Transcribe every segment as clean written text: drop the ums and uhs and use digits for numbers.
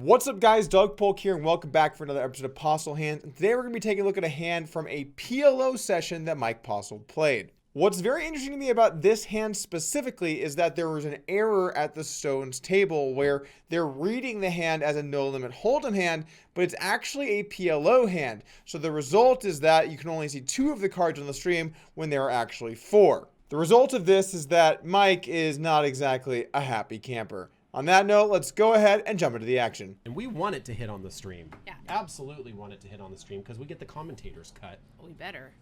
What's up, guys? Doug Polk here, and welcome back for another episode of Postle Hands. And today we're going to be taking a look at a hand from a PLO session that Mike Postle played. What's very interesting to me about this hand specifically is that there was an error at the Stones table where they're reading the hand as a no-limit hold'em hand, but it's actually a PLO hand. So the result is that you can only see 2 of the cards on the stream when there are actually 4. The result of this is that Mike is not exactly a happy camper. On that note, let's go ahead and jump into the action. And we want it to hit on the stream. Yeah. Absolutely want it to hit on the stream because we get the commentator's cut. We better.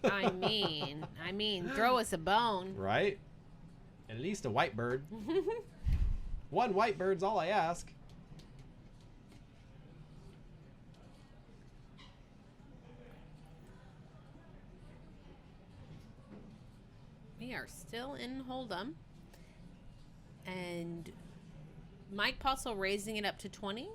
I mean, throw us a bone. Right? At least a white bird. One white bird's all I ask. We are still in Hold'em. And Mike Postle raising it up to 20,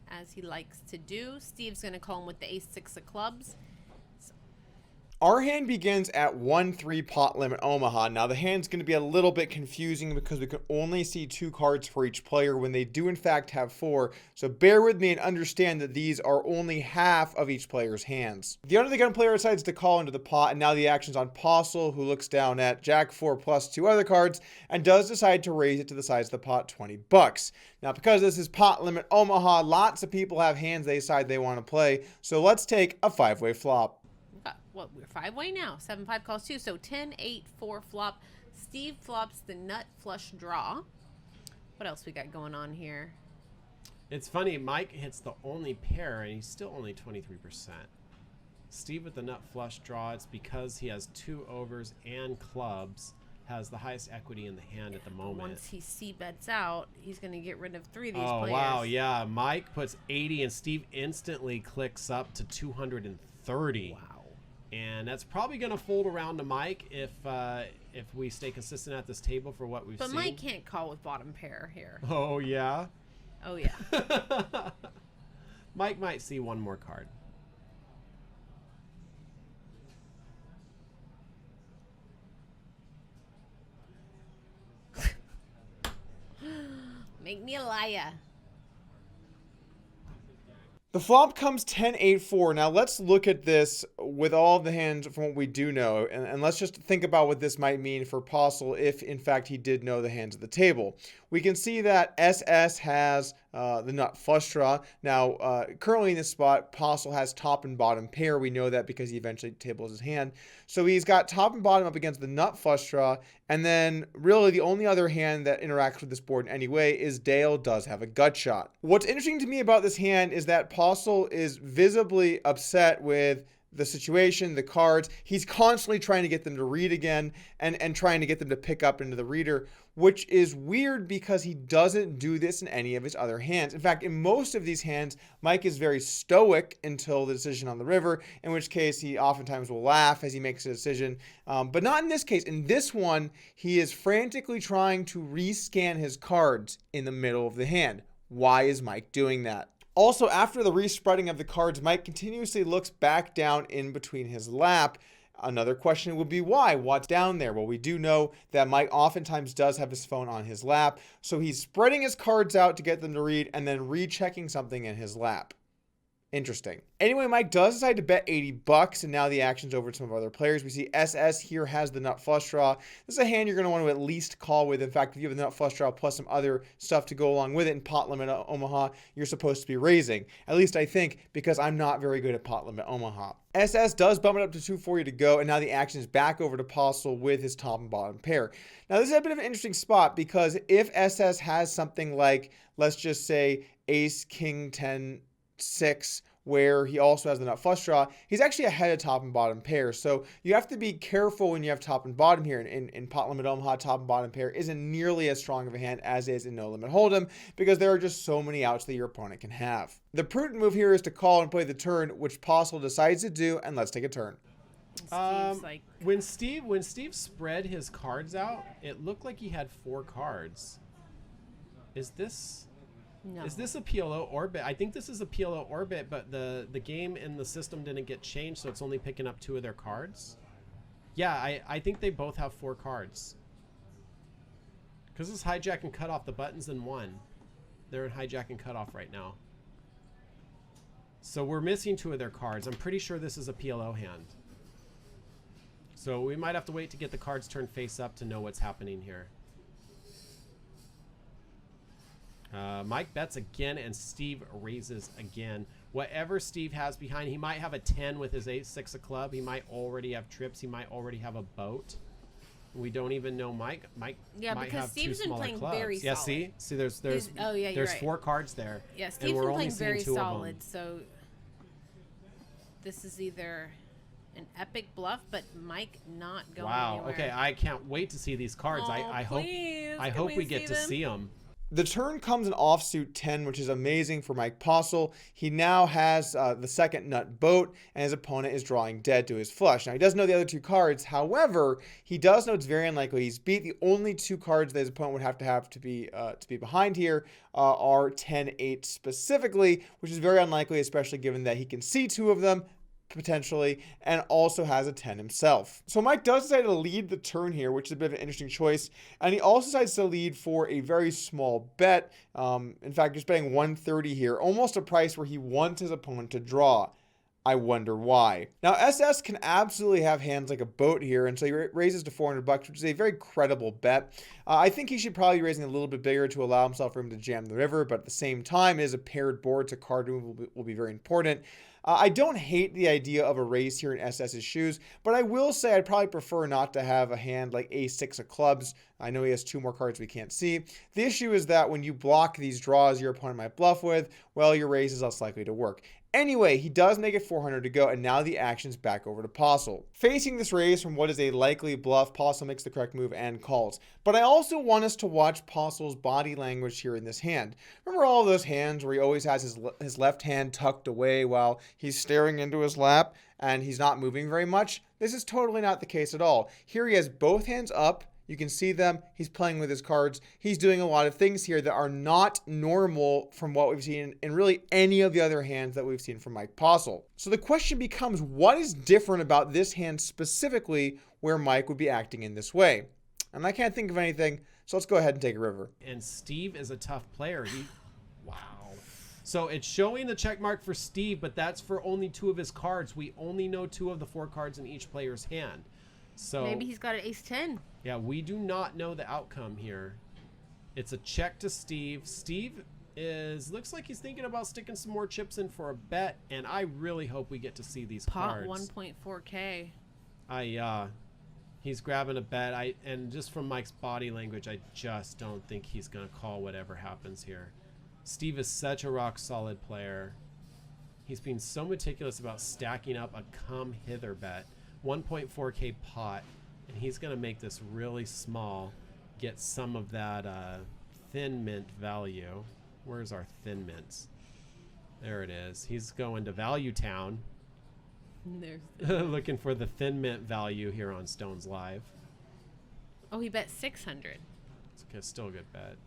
as he likes to do. Steve's going to call him with the ace-6 of clubs. Our hand begins at 1-3 pot limit Omaha. Now the hand's going to be a little bit confusing because we can only see 2 cards for each player when they do in fact have 4. So bear with me and understand that these are only half of each player's hands. The under the gun player decides to call into the pot, and now the action's on Postle, who looks down at Jack 4 plus 2 other cards and does decide to raise it to the size of the pot, 20 bucks. Now because this is pot limit Omaha, lots of people have hands they decide they want to play. So let's take a 5-way flop. Well, we're 5-way now. 7-5 calls 2. So 10-8-4 flop. Steve flops the nut flush draw. What else we got going on here? It's funny, Mike hits the only pair and he's still only 23%. Steve with the nut flush draw, it's because he has 2 overs and clubs, has the highest equity in the hand at the moment. Once he c-bets out, he's going to get rid of 3 of these players. players. Wow, yeah. Mike puts 80 and Steve instantly clicks up to 230. Wow. And that's probably going to fold around to Mike if we stay consistent at this table for what we've seen. But Mike can't call with bottom pair here. Oh, yeah? Oh, yeah. Mike might see one more card. Make me a liar. The flop comes 10-8-4. Now let's look at this with all the hands from what we do know, and let's just think about what this might mean for Postle if in fact he did know the hands of the table. We can see that SS has the nut flush draw. Now currently in this spot, Postle has top and bottom pair. We know that because he eventually tables his hand. So he's got top and bottom up against the nut flush draw, and then really the only other hand that interacts with this board in any way is Dale does have a gut shot. What's interesting to me about this hand is that Postle is visibly upset with the situation, the cards. He's constantly trying to get them to read again and trying to get them to pick up into the reader, which is weird because he doesn't do this in any of his other hands. In fact, in most of these hands, Mike is very stoic until the decision on the river, in which case he oftentimes will laugh as he makes a decision. But not in this case. In this one, he is frantically trying to rescan his cards in the middle of the hand. Why is Mike doing that? Also, after the respreading of the cards, Mike continuously looks back down in between his lap. Another question would be why? What's down there? Well, we do know that Mike oftentimes does have his phone on his lap, so he's spreading his cards out to get them to read and then rechecking something in his lap. Interesting. Anyway, Mike does decide to bet 80 bucks, and now the action's over to some of our other players. We see SS here has the nut flush draw. This is a hand you're going to want to at least call with. In fact, if you have the nut flush draw plus some other stuff to go along with it in pot limit Omaha, you're supposed to be raising. At least I think, because I'm not very good at pot limit Omaha. SS does bump it up to 240 to go, and now the action is back over to Postle with his top and bottom pair. Now, this is a bit of an interesting spot because if SS has something like, let's just say, ace, king, 10, 6, where he also has the nut flush draw, he's actually ahead of top and bottom pair. So you have to be careful when you have top and bottom here. In pot limit Omaha, top and bottom pair isn't nearly as strong of a hand as is in no limit hold'em because there are just so many outs that your opponent can have. The prudent move here is to call and play the turn, which Postle decides to do, and let's take a turn. When Steve spread his cards out, it looked like he had 4 cards. Is this No. Is this a PLO orbit? I think this is a PLO orbit, but the game in the system didn't get changed, so it's only picking up 2 of their cards. Yeah, I think they both have 4 cards. Because this hijack can cut off the buttons in 1. They're in hijack and cutoff right now. So we're missing 2 of their cards. I'm pretty sure this is a PLO hand. So we might have to wait to get the cards turned face up to know what's happening here. Mike bets again, and Steve raises again. Whatever Steve has behind, he might have a 10 with his 8-6 of club. He might already have trips. He might already have a boat. We don't even know Mike. Mike might because have Steve's 2 been smaller playing clubs. very Yeah, solid. see, there's you're right. 4 cards there. Yeah, and Steve's we're been only playing seeing very 2 of them. solid. So this is either an epic bluff, but Mike not going anywhere. Okay, I can't wait to see these cards. I hope we get to see them. The turn comes an offsuit 10, which is amazing for Mike Postle. He now has the second nut boat, and his opponent is drawing dead to his flush. Now, he doesn't know the other 2 cards. However, he does know it's very unlikely he's beat. The only 2 cards that his opponent would have to be behind here are 10-8 specifically, which is very unlikely, especially given that he can see 2 of them potentially, and also has a 10 himself. So Mike does decide to lead the turn here, which is a bit of an interesting choice, and he also decides to lead for a very small bet. In fact, he's betting 130 here, almost a price where he wants his opponent to draw. I wonder why. Now, SS can absolutely have hands like a boat here, and so he raises to $400, which is a very credible bet. I think he should probably be raising a little bit bigger to allow himself room to jam the river, but at the same time, it is a paired board, so card removal will be very important. I don't hate the idea of a raise here in SS's shoes, but I will say I'd probably prefer not to have a hand like A6 of clubs. I know he has 2 more cards we can't see. The issue is that when you block these draws your opponent might bluff with, well, your raise is less likely to work. Anyway, he does make it 400 to go, and now the action's back over to Postle. Facing this raise from what is a likely bluff, Postle makes the correct move and calls. But I also want us to watch Postle's body language here in this hand. Remember all those hands where he always has his left hand tucked away while he's staring into his lap and he's not moving very much? This is totally not the case at all. Here he has both hands up. You can see them. He's playing with his cards. He's doing a lot of things here that are not normal from what we've seen in really any of the other hands that we've seen from Mike Postle. So the question becomes, what is different about this hand specifically where Mike would be acting in this way? And I can't think of anything, so let's go ahead and take a river. And Steve is a tough player. Wow. So it's showing the check mark for Steve, but that's for only 2 of his cards. We only know 2 of the 4 cards in each player's hand. So maybe he's got an ace-10. Yeah, we do not know the outcome here. It's a check to Steve. Steve looks like he's thinking about sticking some more chips in for a bet, and I really hope we get to see these Pot cards. 1.4K. He's grabbing a bet. And just from Mike's body language, I just don't think he's gonna call whatever happens here. Steve is such a rock solid player. He's being so meticulous about stacking up a come hither bet. 1.4K pot, and he's going to make this really small, get some of that thin mint value. Where's our thin mints? There it is. He's going to Value Town. Looking for the thin mint value here on Stones Live. Oh, he bet 600. It's still a good bet.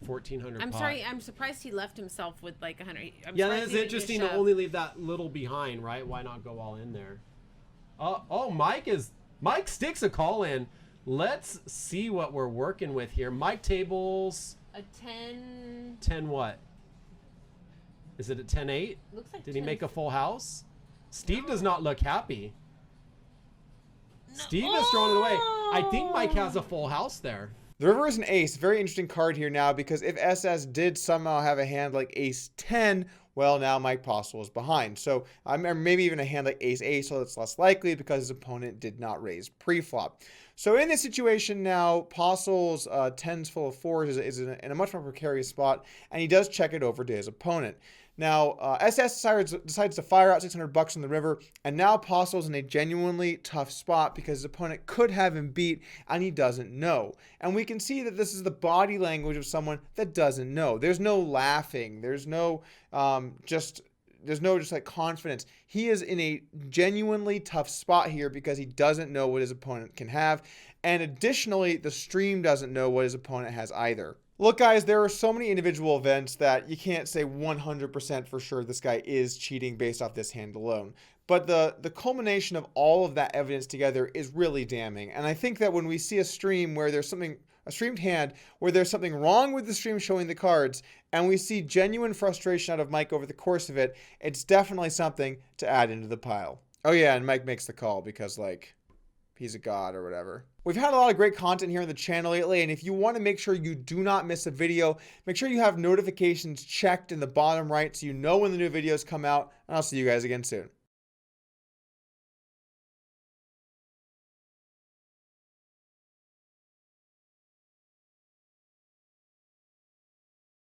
1,400 I'm pot. sorry, I'm surprised he left himself with like 100. Yeah, that is interesting to only leave that little behind, right? Why not go all in there? Mike sticks a call in. Let's see what we're working with here. Mike tables a 10. 10 what? Is it a 10-8? Looks like. Did he make a full house? Steve does not look happy. No. Steve is throwing it away. I think Mike has a full house there. The river is an ace. Very interesting card here now, because if SS did somehow have a hand like ace 10, well, now Mike Postle is behind. So maybe even a hand like ace-ace, so it's less likely because his opponent did not raise pre-flop. So in this situation now, Postle's 10s full of 4s is in a much more precarious spot, and he does check it over to his opponent. Now, SS decides to fire out $600 on the river, and now Postle's in a genuinely tough spot because his opponent could have him beat, and he doesn't know. And we can see that this is the body language of someone that doesn't know. There's no laughing. There's no just like confidence. He is in a genuinely tough spot here because he doesn't know what his opponent can have, and additionally, the stream doesn't know what his opponent has either. Look, guys, there are so many individual events that you can't say 100% for sure this guy is cheating based off this hand alone. But the culmination of all of that evidence together is really damning. And I think that when we see a stream where there's something a streamed hand where there's something wrong with the stream showing the cards, and we see genuine frustration out of Mike over the course of it, it's definitely something to add into the pile. Oh yeah, and Mike makes the call because, like, he's a god or whatever. We've had a lot of great content here on the channel lately, and if you want to make sure you do not miss a video, make sure you have notifications checked in the bottom right so you know when the new videos come out, and I'll see you guys again soon.